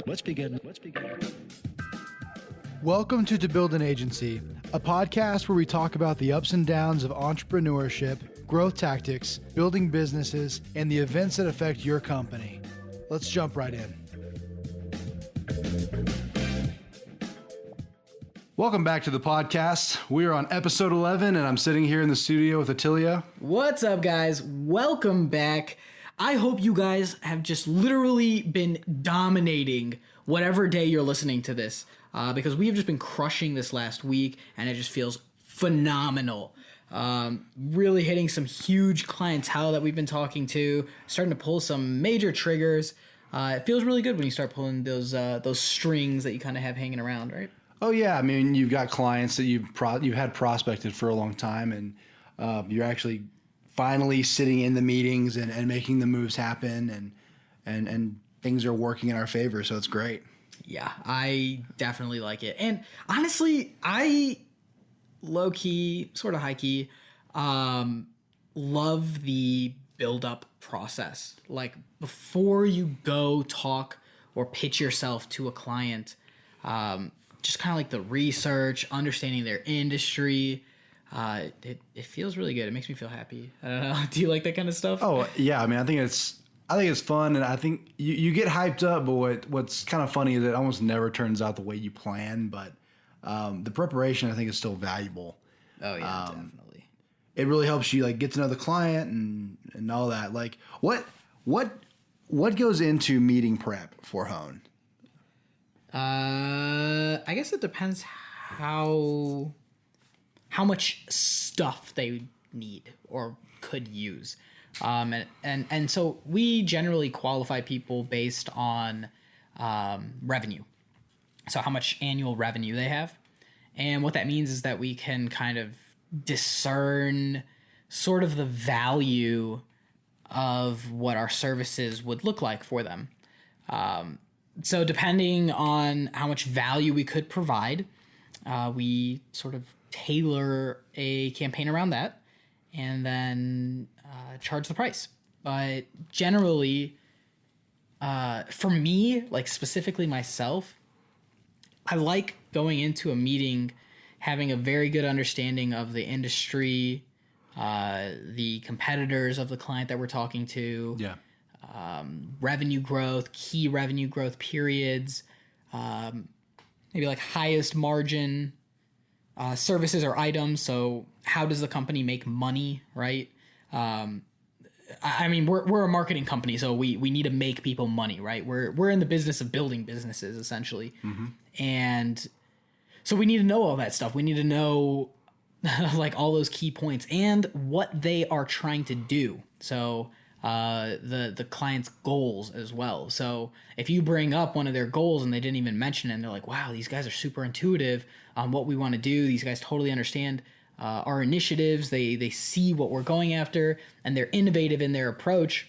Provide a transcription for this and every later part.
Let's begin. Welcome to Build an Agency, a podcast where we talk about the ups and downs of entrepreneurship, growth tactics, building businesses, and the events that affect your company. Let's jump right in. Welcome back to the podcast. We are on episode 11, and I'm sitting here in the studio with Attilio. What's up, guys? Welcome back. I hope you guys have just literally been dominating whatever day you're listening to this, because we have just been crushing this last week, and it just feels phenomenal. Really hitting some huge clientele that we've been talking to, starting to pull some major triggers. It feels really good when you start pulling those strings that you kind of have hanging around, right? Oh yeah, I mean, you've got clients that you've had prospected for a long time, and you're actually finally sitting in the meetings and making the moves happen, and things are working in our favor, so it's great. Yeah, I definitely like it. And honestly, I low-key, sort of high-key, love the build-up process. Like, before you go talk or pitch yourself to a client, just kind of like the research, understanding their industry, it feels really good. It makes me feel happy. I don't know. Do you like that kind of stuff? Oh yeah, I mean, I think it's fun, and I think you get hyped up. But what's kind of funny is it almost never turns out the way you plan. But the preparation, I think, is still valuable. Oh yeah, definitely. It really helps you like get to know the client and all that. Like what goes into meeting prep for Hone? I guess it depends how much stuff they need or could use. And so we generally qualify people based on revenue. So how much annual revenue they have. And what that means is that we can kind of discern sort of the value of what our services would look like for them. So depending on how much value we could provide, we sort of tailor a campaign around that and then charge the price. But generally, for me, like specifically myself, I like going into a meeting having a very good understanding of the industry, the competitors of the client that we're talking to. Yeah. Revenue growth, key revenue growth periods, maybe like highest margin services or items. So how does the company make money, right? I mean, we're a marketing company, so we need to make people money, right? We're in the business of building businesses, essentially. Mm-hmm. And so we need to know all that stuff. We need to know like all those key points and what they are trying to do. So the client's goals as well. So if you bring up one of their goals and they didn't even mention it, and they're like, wow, these guys are super intuitive on what we want to do. These guys totally understand our initiatives. They see what we're going after, and they're innovative in their approach.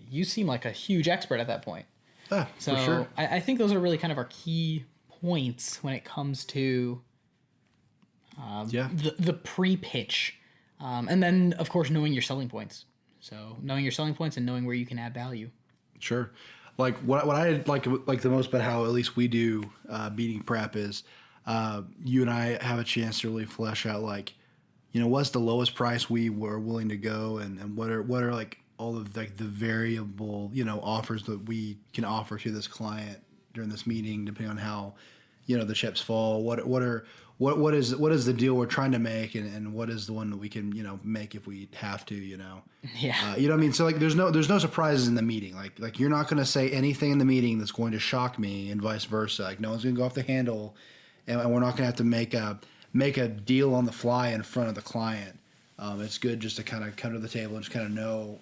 You seem like a huge expert at that point. So for sure. I think those are really kind of our key points when it comes to the pre-pitch. And then, of course, knowing your selling points. So knowing your selling points and knowing where you can add value. Sure. Like what I like the most about how at least we do meeting prep is you and I have a chance to really flesh out like, what's the lowest price we were willing to go, and what are like all of like the variable offers that we can offer to this client during this meeting, depending on how the chips fall. What is the deal we're trying to make, and what is the one that we can make if we have to. Yeah. You know what I mean? So like there's no surprises in the meeting. Like you're not going to say anything in the meeting that's going to shock me, and vice versa. Like no one's going to go off the handle, and we're not going to have to make a deal on the fly in front of the client. It's good just to kind of come to the table and just kind of know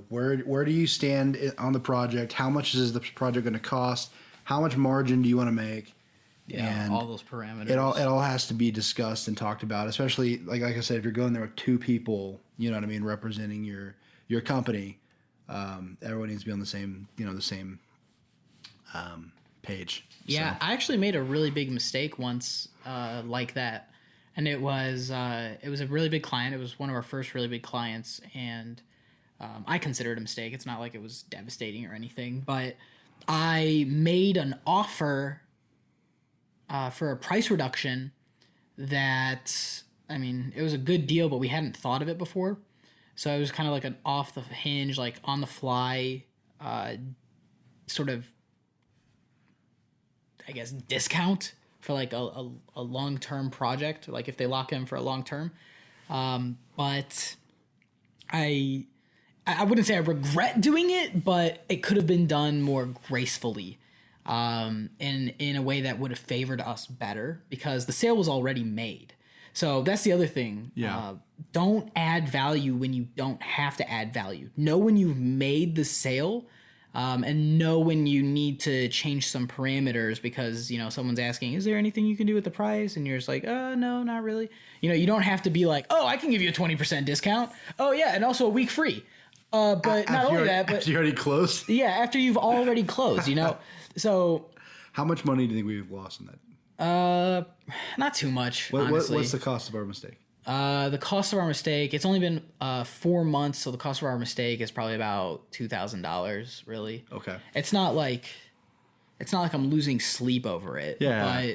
where do you stand on the project? How much is the project going to cost? How much margin do you want to make? Yeah, and all those parameters. It all has to be discussed and talked about, especially like I said, if you're going there with two people, representing your company, everyone needs to be on the same page. Yeah, so. I actually made a really big mistake once like that, and it was a really big client. It was one of our first really big clients, and I consider it a mistake. It's not like it was devastating or anything, but I made an offer for a price reduction that, I mean, it was a good deal, but we hadn't thought of it before. So it was kind of like an off the hinge, like on the fly, sort of, I guess, discount for like a long-term project, like if they lock in for a long term. But I wouldn't say I regret doing it, but it could have been done more gracefully, in a way that would have favored us better because the sale was already made. So that's the other thing. Yeah. Don't add value when you don't have to add value. Know when you've made the sale, and know when you need to change some parameters because, someone's asking, is there anything you can do with the price? And you're just like, no, not really. You don't have to be like, oh, I can give you a 20% discount. Oh, yeah, and also a week free. But not only that, but... After you already closed? Yeah, after you've already closed, So... How much money do you think we've lost in that? Not too much, honestly. What's the cost of our mistake? The cost of our mistake, it's only been 4 months, so the cost of our mistake is probably about $2,000, really. Okay. It's not like I'm losing sleep over it. Yeah.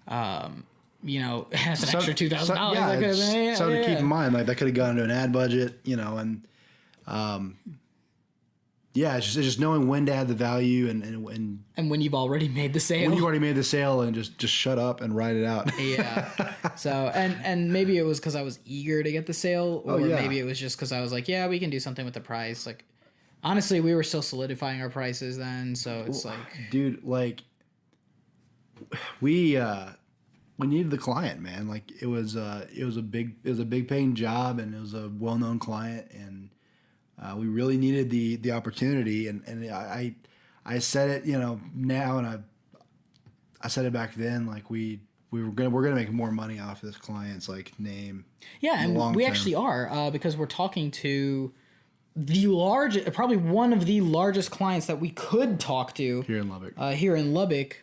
But that's an extra $2,000. Yeah, something to keep in mind. Like that could have gone into an ad budget, and it's just knowing when to add the value and when you've already made the sale. When you've already made the sale and just shut up and write it out. Yeah. So and maybe it was because I was eager to get the sale, or maybe it was just because I was like, yeah, we can do something with the price. Like, honestly, we were still solidifying our prices then, so it's dude, like we needed the client, man. Like it was a big paying job, and it was a well known client, and we really needed the opportunity, and I said it, now, and I said it back then, like we're gonna make more money off this client's like name. Yeah, and we actually are, because we're talking to probably one of the largest clients that we could talk to here in Lubbock.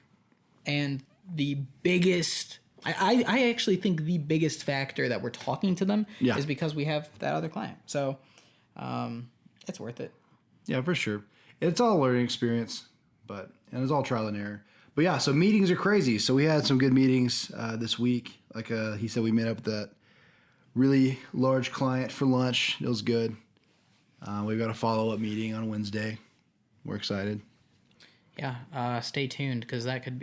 And the biggest. I actually think the biggest factor that we're talking to them is because we have that other client. So. It's worth it. Yeah, for sure. It's all a learning experience, and it's all trial and error. But yeah, so meetings are crazy. So we had some good meetings this week. Like he said, we met up with that really large client for lunch. It was good. We've got a follow-up meeting on Wednesday. We're excited. Yeah, stay tuned because that could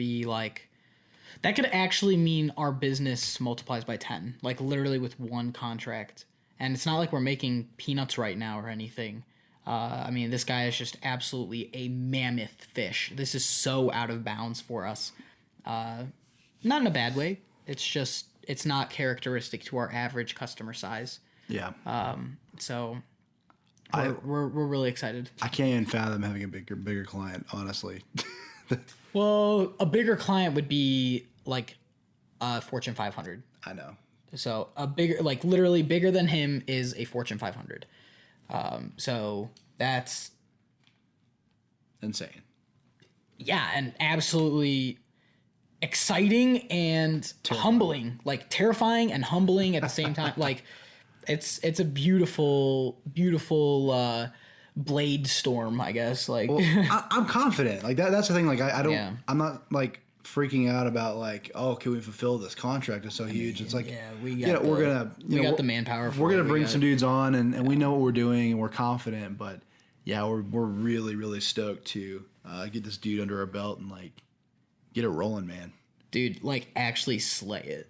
actually mean our business multiplies by 10, like literally with one contract. And it's not like we're making peanuts right now or anything. I mean, this guy is just absolutely a mammoth fish. This is so out of bounds for us. Not in a bad way. It's not characteristic to our average customer size. Yeah. So we're really excited. I can't even fathom having a bigger client, honestly. Well, a bigger client would be like Fortune 500. I know. So a bigger, like literally bigger than him is a Fortune 500. So that's insane. Yeah, and absolutely exciting and humbling, like terrifying and humbling at the same time. Like it's a beautiful blade storm, I guess. Like, well, I'm confident. Like that's the thing. Like I don't. Yeah. I'm not like freaking out about like, oh, can we fulfill this contract? It's so huge. It's like, we got the manpower. We're gonna bring some dudes on, and we know what we're doing, and we're confident. But yeah, we're really really stoked to get this dude under our belt and like get it rolling, man. Dude, like actually slay it.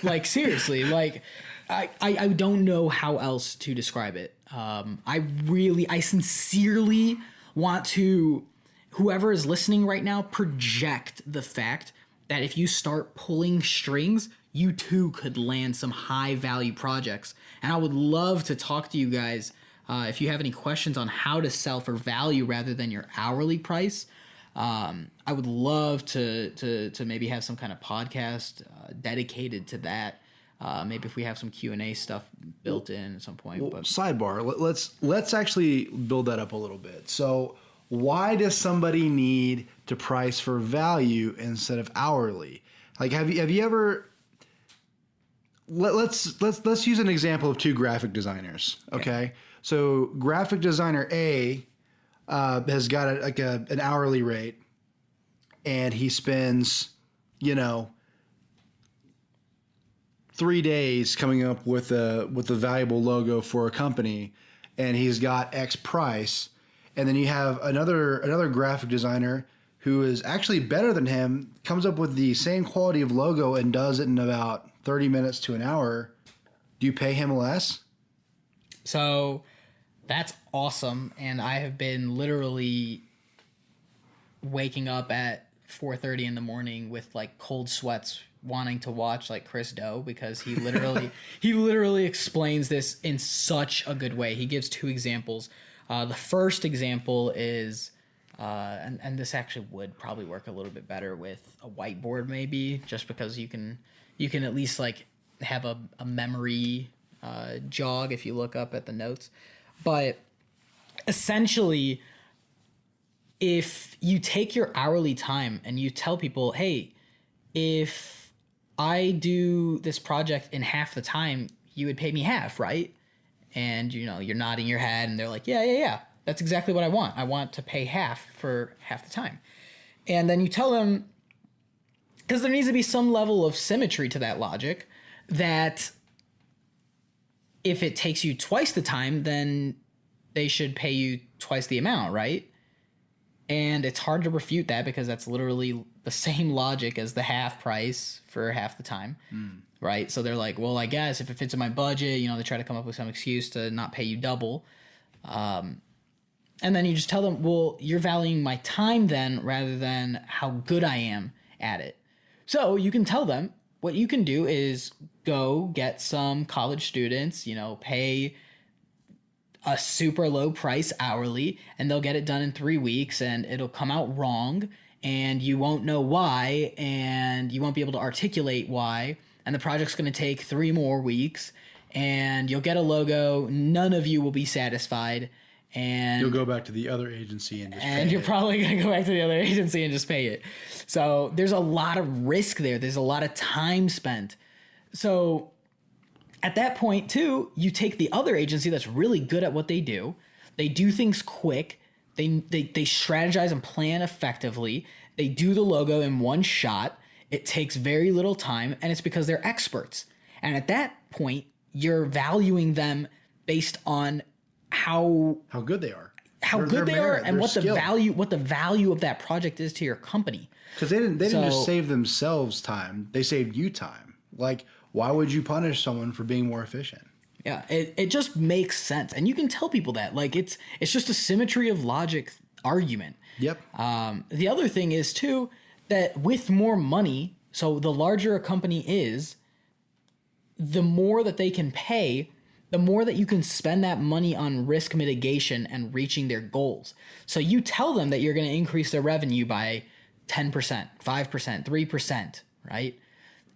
Like seriously, like I don't know how else to describe it. I sincerely want to, whoever is listening right now, project the fact that if you start pulling strings, you too could land some high value projects. And I would love to talk to you guys if you have any questions on how to sell for value rather than your hourly price. I would love to maybe have some kind of podcast dedicated to that. Maybe if we have some Q&A stuff built in at some point. Well, but sidebar, let's actually build that up a little bit. So why does somebody need to price for value instead of hourly? Like, have you ever? Let's use an example of two graphic designers. Okay, So graphic designer A has got an hourly rate, and he spends, 3 days coming up with a valuable logo for a company, and he's got X price. And then you have another graphic designer who is actually better than him, comes up with the same quality of logo and does it in about 30 minutes to an hour. Do you pay him less? So that's awesome. And I have been literally waking up at 4:30 in the morning with like cold sweats wanting to watch like Chris Do, because he literally explains this in such a good way. He gives two examples. The first example is and this actually would probably work a little bit better with a whiteboard, maybe, just because you can at least like have a memory jog if you look up at the notes. But essentially, if you take your hourly time and you tell people, hey, if I do this project in half the time, you would pay me half, right? And you're nodding your head, and they're like, yeah, that's exactly what I want. I want to pay half for half the time. And then you tell them, because there needs to be some level of symmetry to that logic, that if it takes you twice the time, then they should pay you twice the amount, right? And it's hard to refute that, because that's literally the same logic as the half price for half the time, right? So they're like, well, I guess if it fits in my budget, they try to come up with some excuse to not pay you double. And then you just tell them, well, you're valuing my time then rather than how good I am at it. So you can tell them, what you can do is go get some college students, pay a super low price hourly, and they'll get it done in 3 weeks, and it'll come out wrong, and you won't know why, and you won't be able to articulate why, and the project's going to take 3 more weeks, and you'll get a logo. None of you will be satisfied, and you'll go back to the other agency and just pay you're it. probably going to go back to the other agency and just pay it. So there's a lot of risk there. There's a lot of time spent. So at that point, too, you take the other agency that's really good at what they do. They do things quick. They strategize and plan effectively. They do the logo in one shot. It takes very little time, and it's because they're experts. And at that point, you're valuing them based on how good they are, good they are, and what the value of that project is to your company. Because they didn't just save themselves time; they saved you time. Like, why would you punish someone for being more efficient? Yeah, it just makes sense, and you can tell people that. Like, it's just a symmetry of logic argument. Yep. The other thing is too that with more money, so the larger a company is, the more that they can pay, the more that you can spend that money on risk mitigation and reaching their goals. So you tell them that you're going to increase their revenue by 10%, 5%, 3%, right?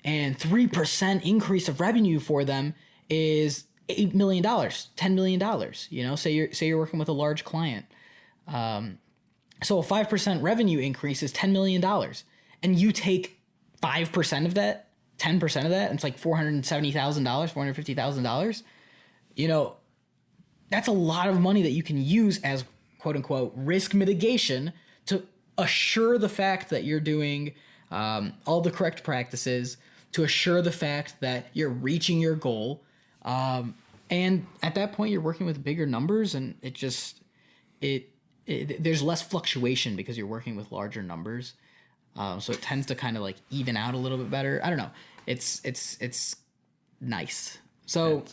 And 3% increase of revenue for them is $8 million, $10 million. Say you're working with a large client. So a 5% revenue increase is $10 million. And you take 5% of that, 10% of that, and it's like $470,000, $450,000. That's a lot of money that you can use as quote unquote risk mitigation to assure the fact that you're doing all the correct practices, to assure the fact that you're reaching your goal. And at that point, you're working with bigger numbers, and there's less fluctuation because you're working with larger numbers. So it tends to kind of like even out a little bit better. I don't know. It's nice. So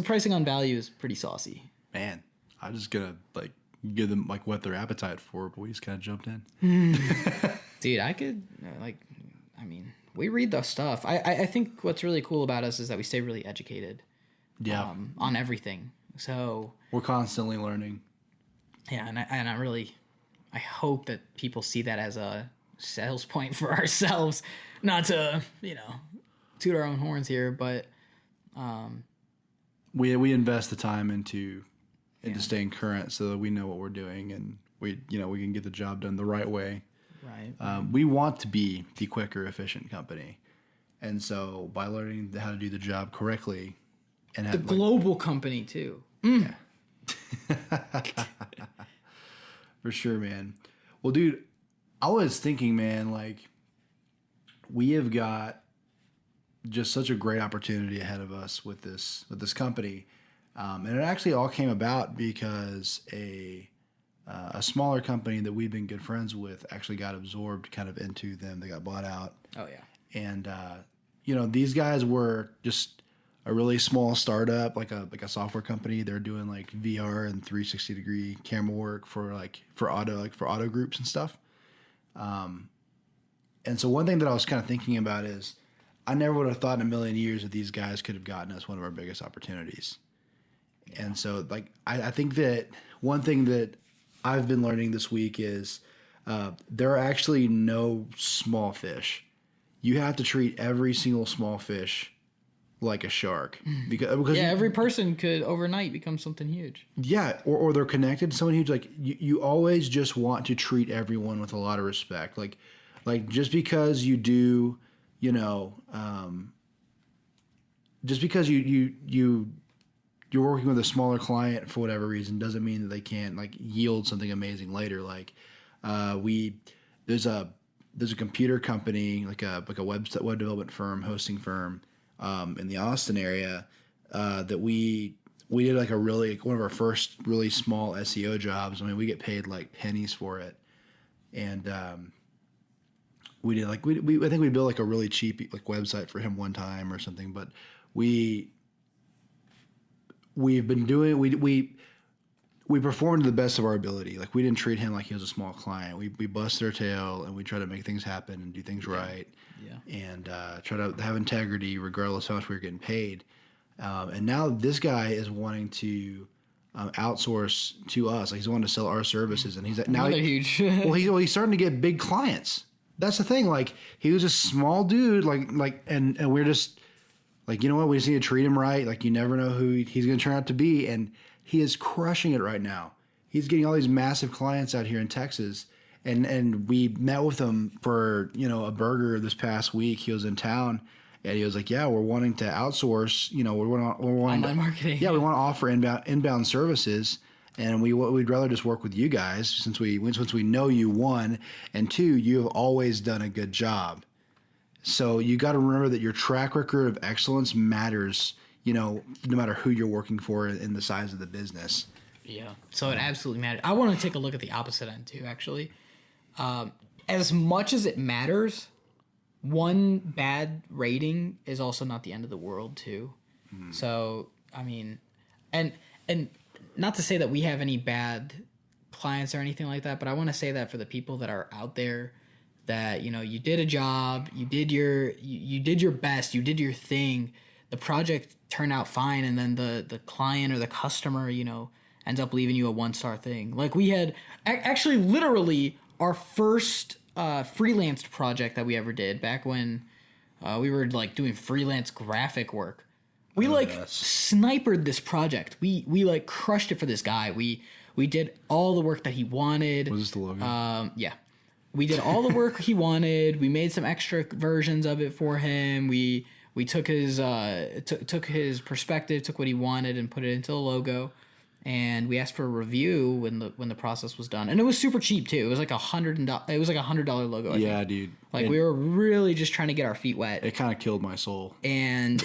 pricing on value is pretty saucy. Man, I'm just gonna like give them like whet their appetite for it, but we just kind of jumped in. Dude, I could we read the stuff. I think what's really cool about us is that we stay really educated. Yeah. On everything. So we're constantly learning. Yeah, and I hope that people see that as a sales point for ourselves, not to toot our own horns here, but we invest the time into staying current so that we know what we're doing, and we can get the job done the right way. Right. We want to be the quicker, efficient company, and so by learning how to do the job correctly, and global company too. Yeah. For sure, man. Well, dude, I was thinking, man, like we have got just such a great opportunity ahead of us with this company, and it actually all came about because a smaller company that we've been good friends with actually got absorbed kind of into them. They got bought out. Oh yeah. And these guys were just a really small startup, like a software company. They're doing like VR and 360-degree camera work for auto groups and stuff. And so one thing that I was kind of thinking about is I never would have thought in a million years that these guys could have gotten us one of our biggest opportunities. And so like I think that one thing that I've been learning this week is there are actually no small fish. You have to treat every single small fish like a shark because Every person could overnight become something huge. Yeah, or they're connected to someone huge. Like you always just want to treat everyone with a lot of respect. Like just because you do, just because you're working with a smaller client for whatever reason doesn't mean that they can't like yield something amazing later. Like there's a computer company like a web development firm, hosting firm in the Austin area that we did like one of our first really small SEO jobs. I mean, we get paid like pennies for it, and we did like I think we built like a really cheap like website for him one time or something, but we've been doing we performed to the best of our ability. Like we didn't treat him like he was a small client. We busted our tail and we try to make things happen and do things right. Yeah. And try to have integrity regardless of how much we were getting paid. And now this guy is wanting to outsource to us. Like he's wanting to sell our services, and he's now huge. he's starting to get big clients. That's the thing. Like he was a small dude. And we're just like, you know what? We just need to treat him right. Like you never know who he's going to turn out to be, and he is crushing it right now. He's getting all these massive clients out here in Texas. And we met with him for, a burger this past week. He was in town and he was like, yeah, we're wanting to outsource, we're wanting Online marketing. Yeah, we want to offer inbound services. And we'd rather just work with you guys since we know you, one, and two, you have always done a good job. So you got to remember that your track record of excellence matters, no matter who you're working for and the size of the business. Yeah. So it absolutely matters. I want to take a look at the opposite end too, actually. As much as it matters, one bad rating is also not the end of the world too. So, I mean, and not to say that we have any bad clients or anything like that, but I want to say that for the people that are out there that, you did a job, you did your best, you did your thing, the project turned out fine, and then the client or the customer, ends up leaving you a 1-star thing. Like we had actually literally our first freelanced project that we ever did back when we were like doing freelance graphic work. We sniped this project. We like crushed it for this guy. We did all the work that he wanted. Was this the logo? Yeah. We did all the work he wanted. We made some extra versions of it for him. We took his took his perspective, took what he wanted, and put it into the logo. And we asked for a review when the process was done, and it was super cheap too. It was like $100 logo. I think. Dude. Like we were really just trying to get our feet wet. It kind of killed my soul. And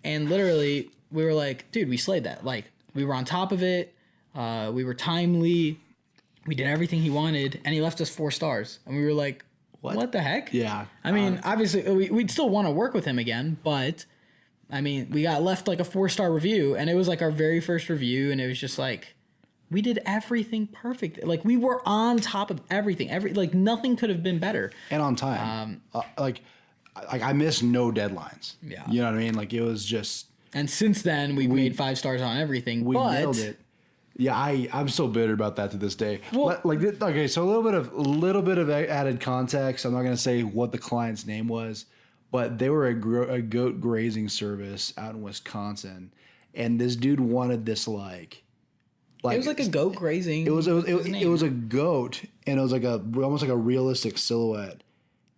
and literally we were like, dude, we slayed that. Like we were on top of it. We were timely. We did everything he wanted, and he left us 4 stars. And we were like, what the heck? Yeah. I mean, obviously we'd still want to work with him again, but. I mean, we got left like a 4-star review, and it was like our very first review, and it was just like, we did everything perfect. Like we were on top of everything. Like nothing could have been better. And on time. Like I missed no deadlines. Yeah. You know what I mean? Like it was just. And since then, we've made 5 stars on everything. We nailed it. Yeah, I'm so bitter about that to this day. Well, okay, so a little bit of added context. I'm not going to say what the client's name was. But they were a goat grazing service out in Wisconsin, and this dude wanted this like it was like a goat grazing. It was a goat, and it was like almost like a realistic silhouette,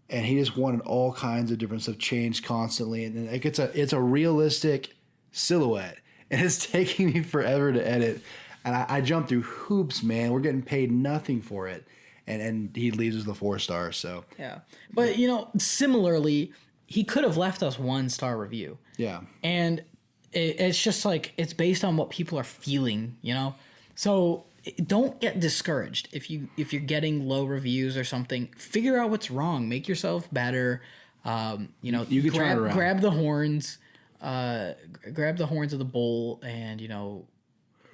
and he just wanted all kinds of different stuff changed constantly, and like it's a realistic silhouette, and it's taking me forever to edit. And I jump through hoops, man. We're getting paid nothing for it. And he leaves us the 4 stars. So Yeah. But, similarly, he could have left us 1-star review. yeah. And it's just like, it's based on what people are feeling, So don't get discouraged if you're getting low reviews or something. Figure out what's wrong. Make yourself better. You can turn it around. Grab the horns. Grab the horns of the bull and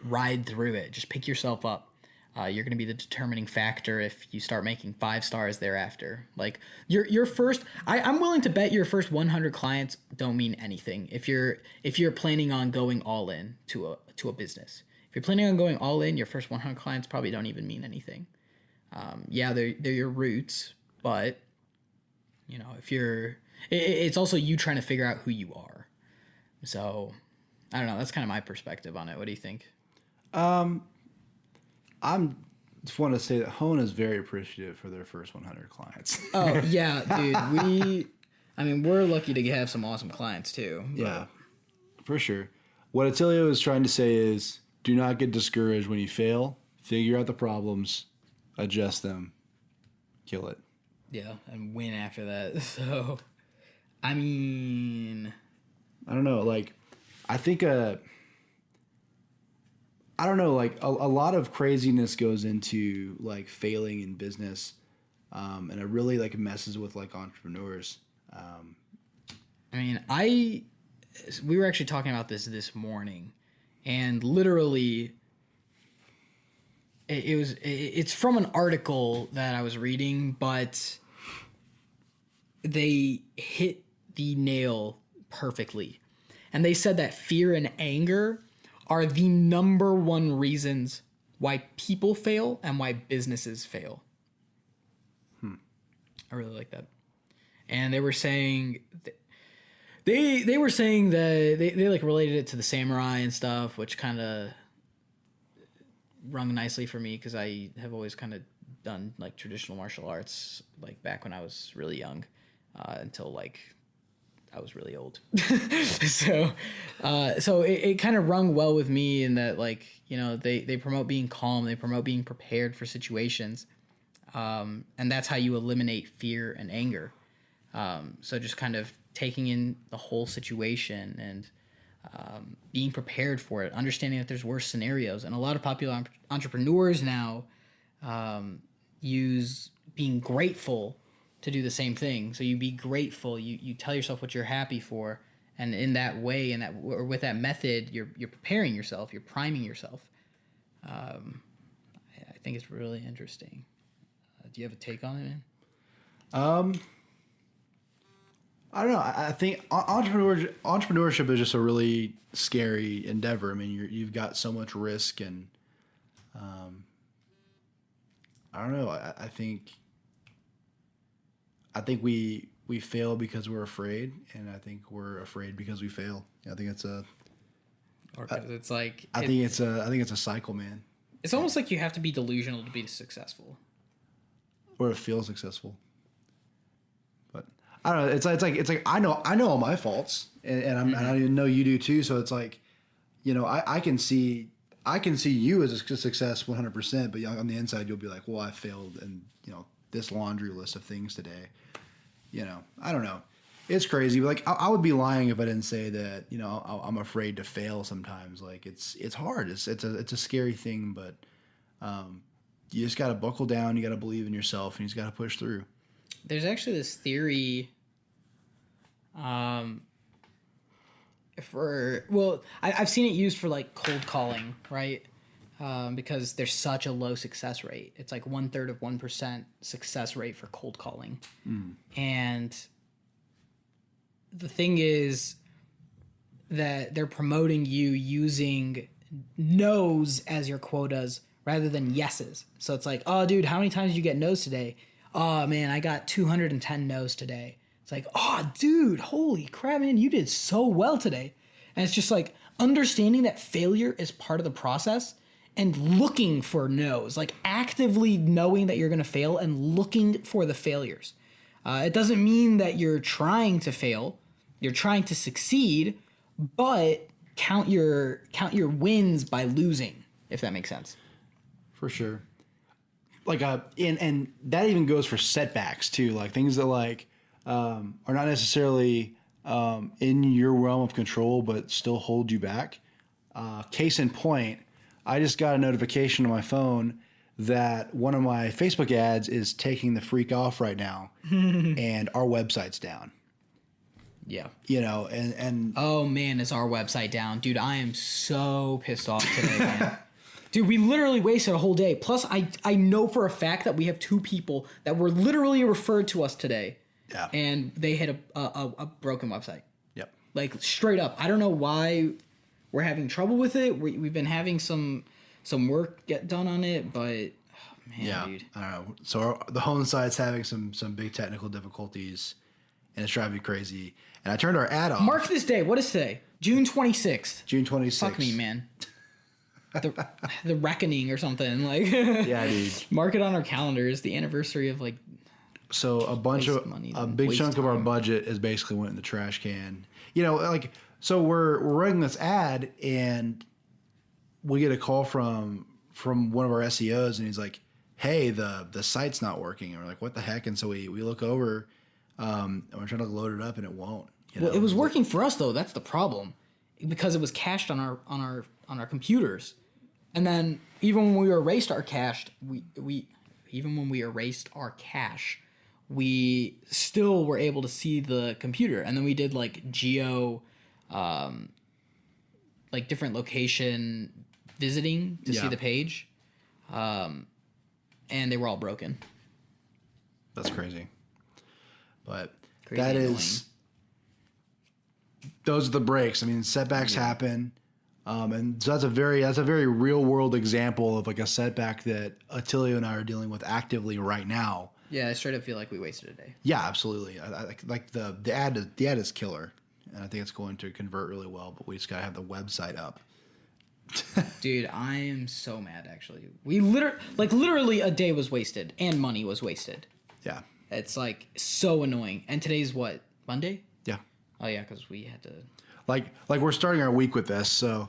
ride through it. Just pick yourself up. You're going to be the determining factor if you start making 5 stars thereafter. Like your first, I'm willing to bet your first 100 clients don't mean anything. If you're planning on going all in to a business, if you're planning on going all in, your first 100 clients probably don't even mean anything. Yeah, they're your roots, but if it's also you trying to figure out who you are. So I don't know. That's kind of my perspective on it. What do you think? I'm just want to say that Hone is very appreciative for their first 100 clients. Oh yeah, dude. We're lucky to have some awesome clients too. But. Yeah, for sure. What Attilio is trying to say is, do not get discouraged when you fail. Figure out the problems, adjust them, kill it. Yeah, and win after that. So, I don't know. Like, I think I don't know, like a lot of craziness goes into like failing in business, and it really like messes with like entrepreneurs. We were actually talking about this morning, and literally, it's from an article that I was reading, but they hit the nail perfectly, and they said that fear and anger are the number one reasons why people fail and why businesses fail. I really like that. And they were saying they were saying that they like related it to the samurai and stuff, which kind of rung nicely for me because I have always kind of done like traditional martial arts like back when I was really young, until like I was really old. So it kind of rung well with me in that, like, they promote being calm. They promote being prepared for situations. And that's how you eliminate fear and anger. So just kind of taking in the whole situation and being prepared for it, understanding that there's worse scenarios. And a lot of popular entrepreneurs now use being grateful to do the same thing. So you be grateful. You tell yourself what you're happy for, and in that way, or with that method, you're preparing yourself. You're priming yourself. I think it's really interesting. Do you have a take on it, man? I don't know. I think entrepreneurship is just a really scary endeavor. I mean, you've got so much risk, and I don't know. I think we fail because we're afraid, and I think we're afraid because we fail. I think it's a. Or because it's like. I think it's a cycle, man. It's almost like you have to be delusional to be successful. Or to feel successful. But I don't know. It's like I know all my faults, and I know you do too. So it's like, I can see you as a success 100%, but on the inside you'll be like, well, I failed, and this laundry list of things today. I don't know. It's crazy. But like I would be lying if I didn't say that. I'm afraid to fail sometimes. Like it's hard. It's a scary thing, but you just got to buckle down. You got to believe in yourself, and you just got to push through. There's actually this theory. I've seen it used for like cold calling, right? Because there's such a low success rate. It's like 1/3 of 1% success rate for cold calling. And the thing is that they're promoting you using no's as your quotas rather than yeses. So it's like, oh, dude, how many times did you get no's today? Oh, man, I got 210 no's today. It's like, oh, dude, holy crap, man, you did so well today. And it's just like understanding that failure is part of the process and looking for no's, like actively knowing that you're going to fail and looking for the failures. It doesn't mean that you're trying to fail. You're trying to succeed, but count your wins by losing, if that makes sense. For sure. Like and that even goes for setbacks too, like things that like are not necessarily in your realm of control, but still hold you back. Case in point, I just got a notification on my phone that one of my Facebook ads is taking the freak off right now, and our website's down. Yeah. You know, and oh man, is our website down, dude? I am so pissed off today, man. Dude, we literally wasted a whole day. Plus, I know for a fact that we have 2 people that were literally referred to us today. Yeah. And they hit a broken website. Yep. Like, straight up. I don't know why we're having trouble with it. We've been having some work get done on it, but man, yeah, dude. I don't know. So the home site's having some big technical difficulties, and it's driving me crazy. And I turned our ad off. Mark this day. What is today? June 26th. June 26th. Fuck me, man. The reckoning or something. Like, yeah, dude. Mark it on our calendars. The anniversary of, like... So a big chunk of our budget is basically went in the trash can. You know, like, so we're running this ad, and we get a call from one of our SEOs, and he's like, hey, the site's not working. And we're like, what the heck? And so we look over, and we're trying to load it up, and it won't. You know? Well, it was working for us though. That's the problem, because it was cached on our computers, and then even when we erased our cache, we still were able to see the computer. And then we did like geo, like different location visiting to see the page, and they were all broken. That's crazy. But Crazy that annoying. is, those are the breaks. I mean, setbacks happen. And so that's a very real world example of like a setback that Attilio and I are dealing with actively right now. Yeah, I straight up feel like we wasted a day. Yeah, absolutely. I like the ad is killer, and I think it's going to convert really well. But we just gotta have the website up. Dude, I am so mad. Actually, we literally a day was wasted and money was wasted. Yeah. It's like so annoying. And today's what, Monday? Yeah. Oh yeah, because we had to. Like we're starting our week with this, so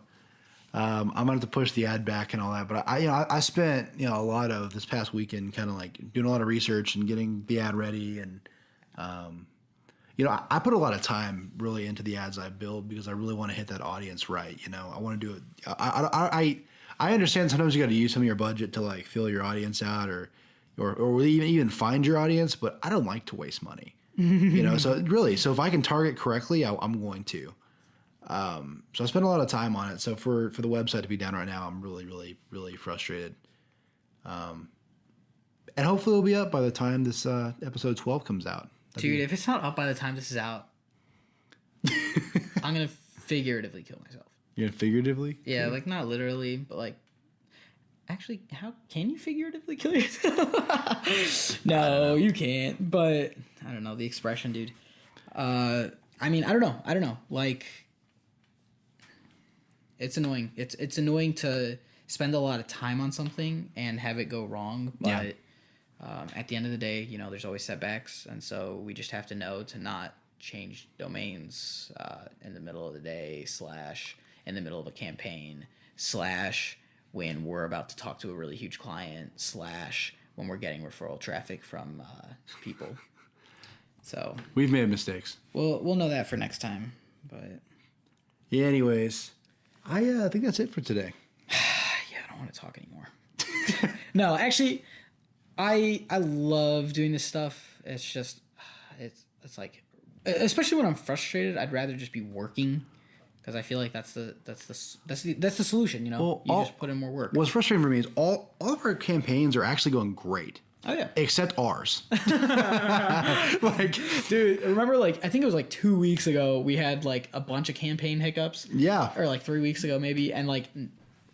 I'm gonna have to push the ad back and all that. But I spent a lot of this past weekend kind of like doing a lot of research and getting the ad ready, and I put a lot of time really into the ads I build because I really want to hit that audience right. I want to do it. I understand sometimes you got to use some of your budget to like fill your audience out or even find your audience, but I don't like to waste money. So if I can target correctly, I'm going to. So I spent a lot of time on it. So for the website to be down right now, I'm really, really, really frustrated. And hopefully it'll be up by the time this episode 12 comes out. Dude, if it's not up by the time this is out, I'm gonna figuratively kill myself. You're gonna figuratively? Yeah, like not literally, but like. Actually, how can you figuratively kill yourself? No, you can't. But I don't know the expression, dude. I mean, I don't know. Like, it's annoying. It's annoying to spend a lot of time on something and have it go wrong. But at the end of the day, there's always setbacks, and so we just have to know to not change domains in the middle of the day / in the middle of a campaign / when we're about to talk to a really huge client / when we're getting referral traffic from people. So we've made mistakes. We'll know that for next time. But yeah, anyways, I think that's it for today. Yeah, I don't want to talk anymore. No, actually, I love doing this stuff. It's just it's like, especially when I'm frustrated, I'd rather just be working. Because I feel like that's the solution, Well, you just put in more work. What's frustrating for me is all of our campaigns are actually going great. Oh yeah, except ours. Like, dude, remember? Like, I think it was like 2 weeks ago we had like a bunch of campaign hiccups. Yeah, or like 3 weeks ago maybe, and like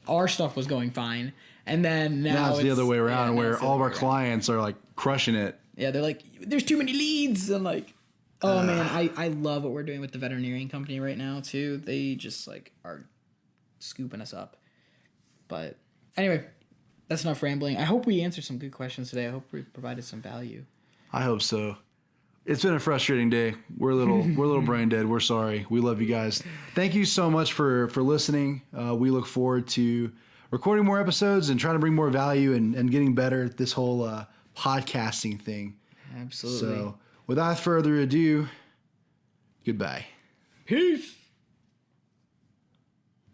our stuff was going fine, and then now it's the other way around, where all of our clients are like crushing it. Yeah, they're like, there's too many leads, and like. Oh man, I love what we're doing with the veterinarian company right now too. They just like are scooping us up. But anyway, that's enough rambling. I hope we answered some good questions today. I hope we provided some value. I hope so. It's been a frustrating day. We're a little brain dead. We're sorry. We love you guys. Thank you so much for listening. We look forward to recording more episodes and trying to bring more value and getting better at this whole podcasting thing. Absolutely. So without further ado, goodbye. Peace.